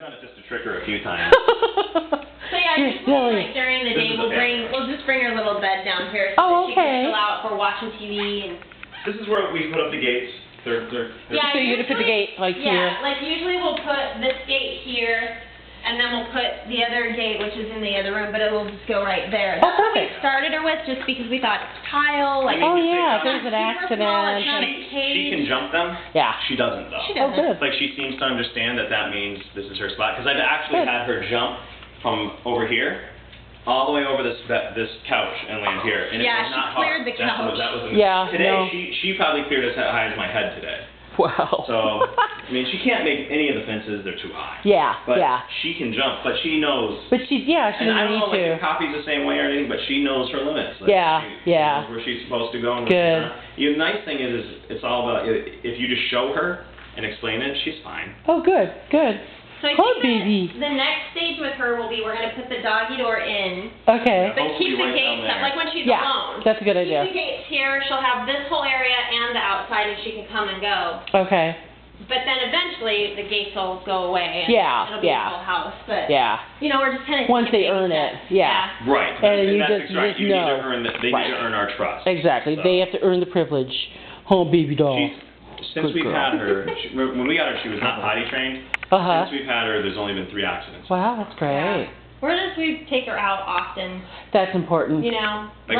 Done it just to trick her a few times. So yeah, You're silly. like during the day we'll just bring her little bed down here so Oh, that she okay. can chill out for watching TV and. This is where we put up the gates. Yeah, so you're gonna put the gate like here. Yeah, like usually we'll put this gate here, and then we'll put the other gate, which is in the other room, but it will just go right there. That's what we started her with, just because we thought it's tile. Like, Oh yeah, if there's an accident. She can jump them. Yeah. She doesn't though. She Oh, doesn't. good. Like she seems to understand that means this is her spot. Because I've actually had her jump from over here all the way over this couch and land here. And Yeah, it was not she cleared hard. the couch. That was Yeah, today no. she probably cleared as high as my head today. Wow. So I mean she can't make any of the fences, they're too high. Yeah, But yeah. she can jump, but she knows. But she And I doesn't don't know need like the to. copy's the same way or anything, but she knows her limits. Like, Yeah, she yeah. knows where she's supposed to go and Good. where she's not. The nice thing is it's all about if you just show her and explain it, she's fine. Oh, good, good. So I Good think baby. the next stage with her will be we're going to put the doggy door in, Okay. but Hopefully keep the right gates down up, there. like when she's Yeah, alone. that's a good Keep idea. the gates here, she'll have this whole area and the outside, and she can come and go. Okay. But then eventually the gates will go away, and Yeah, it'll be yeah. a full house. But Yeah. you know, we're just kind of Once they earn it, yeah. Right. And you that's just- right. just You need know. to earn they Right. need to earn our trust. Exactly. So. They have to earn the privilege. Oh, baby doll. Since Good we've girl. had her, when we got her, she was not potty trained. Uh-huh. Since we've had her, there's only been 3 accidents. Wow, that's great. we take her out often. That's important. You know. Like